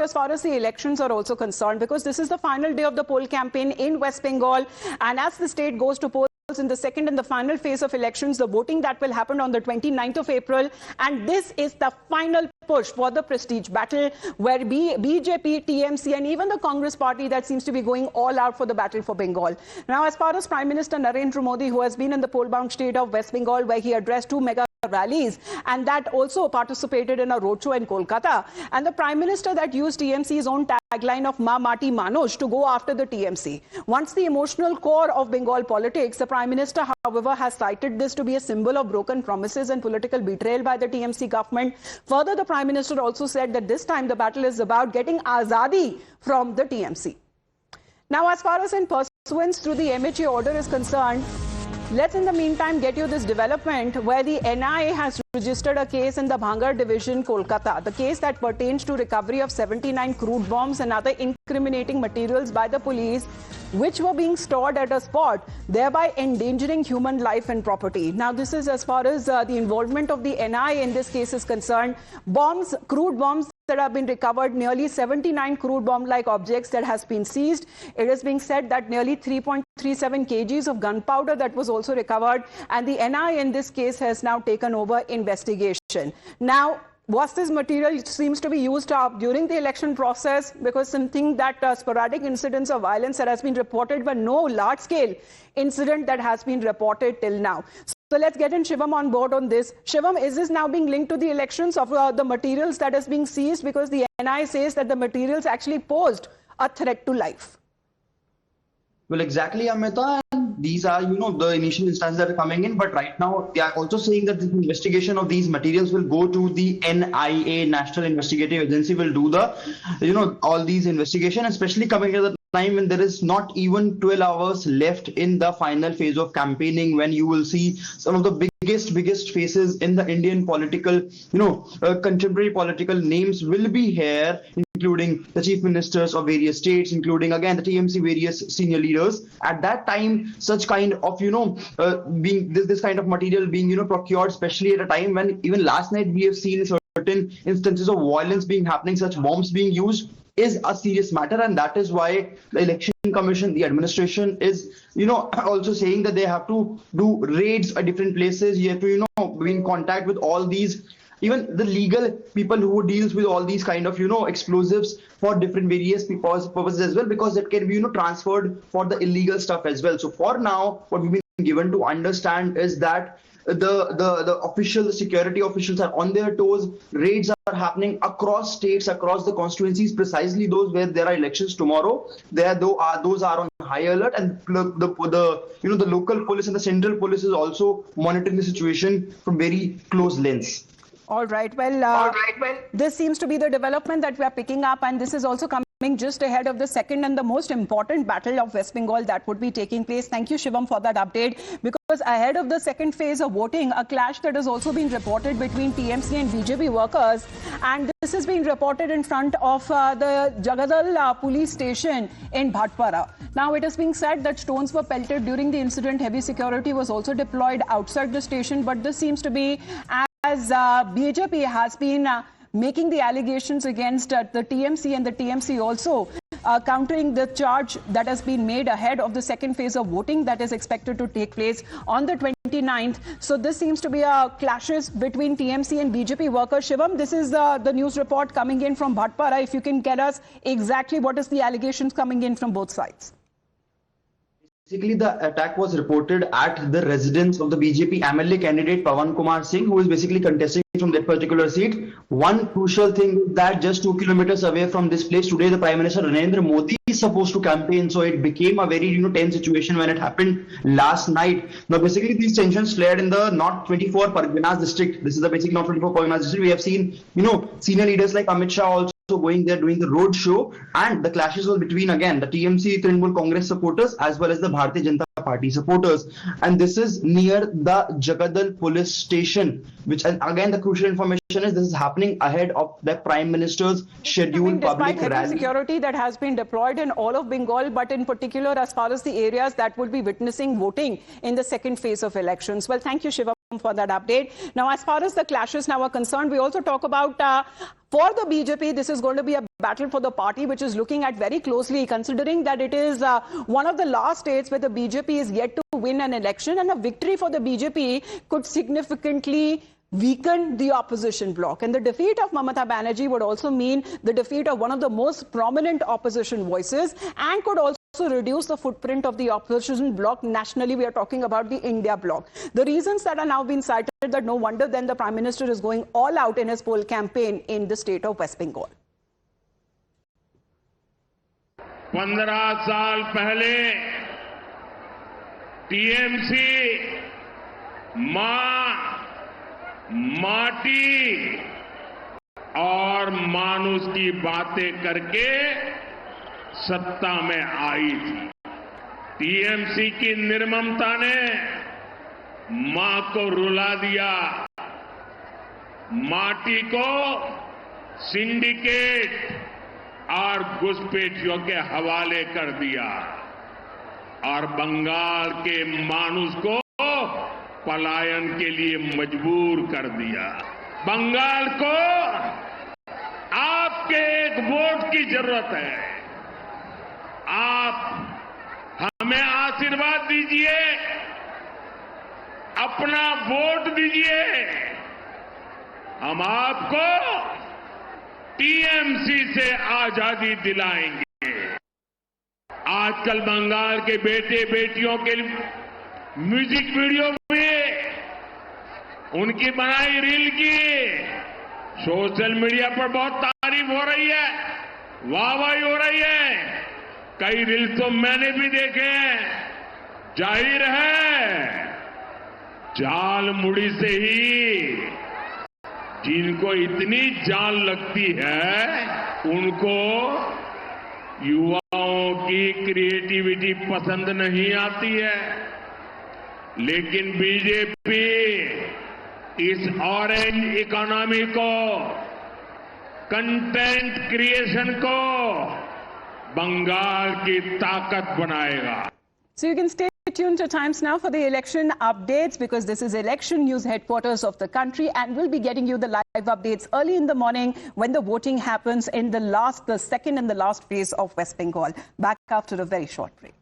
as far as the elections are also concerned, because this is the final day of the poll campaign in West Bengal, and as the state goes to polls in the second and the final phase of elections, the voting that will happen on the 29th of April, and this is the final push for the prestige battle where BJP, TMC and even the Congress party that seems to be going all out for the battle for Bengal. Now, as far as Prime Minister Narendra Modi, who has been in the poll-bound state of West Bengal, where he addressed two mega rallies and that also participated in a roadshow in Kolkata, and the Prime Minister that used TMC's own tagline of Ma Mati Manush to go after the TMC. Once the emotional core of Bengal politics, the Prime Minister, however, has cited this to be a symbol of broken promises and political betrayal by the TMC government. Further, the Prime Minister also said that this time the battle is about getting azadi from the TMC. Now, as far as in pursuance through the MHA order is concerned, let's in the meantime get you this development where the NIA has registered a case in the Bhangar division, Kolkata. The case that pertains to recovery of 79 crude bombs and other incriminating materials by the police, which were being stored at a spot, thereby endangering human life and property. Now, this is as far as the involvement of the NIA in this case is concerned. Bombs, crude bombs that have been recovered, nearly 79 crude bomb-like objects that has been seized. It is being said that nearly 3.37 kgs of gunpowder that was also recovered, and the NIA in this case has now taken over investigation. Now, was this material seems to be used during the election process, because something that sporadic incidents of violence that has been reported, but no large-scale incident that has been reported till now. So let's get in Shivam on board on this. Shivam, is this now being linked to the elections of the materials that is being seized, because the NIA says that the materials actually posed a threat to life? Well, exactly, Amita. These are, the initial instances that are coming in. But right now, they are also saying that the investigation of these materials will go to the NIA, National Investigative Agency, will do the, all these investigation, especially coming at the time when there is not even 12 hours left in the final phase of campaigning, when you will see some of the biggest faces in the Indian political, contemporary political names will be here, including the chief ministers of various states, including again the TMC various senior leaders. At that time, such kind of being this kind of material being procured, especially at a time when even last night we have seen certain instances of violence being happening, such bombs being used, is a serious matter. And that is why the election commission, the administration is also saying that they have to do raids at different places. You have to be in contact with all these, even the legal people who deals with all these kind of explosives for different various purposes as well, because it can be transferred for the illegal stuff as well. So for now, what we've been given to understand is that the official security officials are on their toes. Raids are happening across states, across the constituencies, precisely those where there are elections tomorrow. Those are on high alert, and the local police and the central police is also monitoring the situation from very close lens. All right. Well, this seems to be the development that we are picking up, and this is also coming just ahead of the second and the most important battle of West Bengal that would be taking place. Thank you, Shivam, for that update. Because ahead of the second phase of voting, a clash that has also been reported between TMC and BJP workers, and this has been reported in front of the Jagadal police station in Bhatpara. Now, it is being said that stones were pelted during the incident. Heavy security was also deployed outside the station, but this seems to be as BJP has been making the allegations against the TMC, and the TMC also countering the charge that has been made ahead of the second phase of voting that is expected to take place on the 29th. So this seems to be a clashes between TMC and BJP workers. Shivam, this is the news report coming in from Bhatpara. If you can get us exactly what is the allegations coming in from both sides. Basically, the attack was reported at the residence of the BJP MLA candidate Pawan Kumar Singh, who is basically contesting from that particular seat. One crucial thing is that just 2 kilometers away from this place today, the Prime Minister Narendra Modi is supposed to campaign. So it became a very tense situation when it happened last night. Now, basically, these tensions flared in the North 24 Parganas district. This is the basic North 24 Parganas district. We have seen, senior leaders like Amit Shah also going there doing the road show, and the clashes were between again the TMC Trinamool Congress supporters as well as the Bharatiya Janata Party supporters, and this is near the Jagadal police station, which, and again the crucial information is this is happening ahead of the Prime Minister's scheduled public rally. Despite security that has been deployed in all of Bengal, but in particular as far as the areas that will be witnessing voting in the second phase of elections. Well, thank you, Shiva. for that update. Now, as far as the clashes now are concerned, we also talk about for the BJP, this is going to be a battle for the party, which is looking at very closely, considering that it is one of the last states where the BJP is yet to win an election, and a victory for the BJP could significantly weaken the opposition bloc. And the defeat of Mamata Banerjee would also mean the defeat of one of the most prominent opposition voices, and could also reduce the footprint of the opposition bloc nationally. We are talking about the India bloc. The reasons that are now being cited, that no wonder then the Prime Minister is going all out in his poll campaign in the state of West Bengal. 15 साल पहले TMC माटी और मानुष की बातें करके सत्ता में आई थी। टीएमसी की निर्ममता ने मां को रुला दिया, माटी को सिंडिकेट और घुसपैठियों के हवाले कर दिया और बंगाल के मानुष को पलायन के लिए मजबूर कर दिया। बंगाल को आपके एक वोट की जरूरत है। आप हमें आशीर्वाद दीजिए, अपना वोट दीजिए, हम आपको टीएमसी से आजादी दिलाएंगे। आजकल बंगाल के बेटे बेटियों के म्यूजिक वीडियो में उनकी बनाई रील की सोशल मीडिया पर बहुत तारीफ हो रही है, वाहवाही हो रही है। कई रील तो मैंने भी देखे हैं। जाहिर है जाल मुड़ी से ही जिनको इतनी जान लगती है उनको युवाओं की क्रिएटिविटी पसंद नहीं आती है। लेकिन बीजेपी इस ऑरेंज इकोनॉमी को, कंटेंट क्रिएशन को बंगाल की ताकत बनाएगा। So you can stay tuned to Times Now for the election updates, because this is election news headquarters of the country, and we'll be getting you the live updates early in the morning when the voting happens in the second and the last phase of West Bengal. Back after a very short break.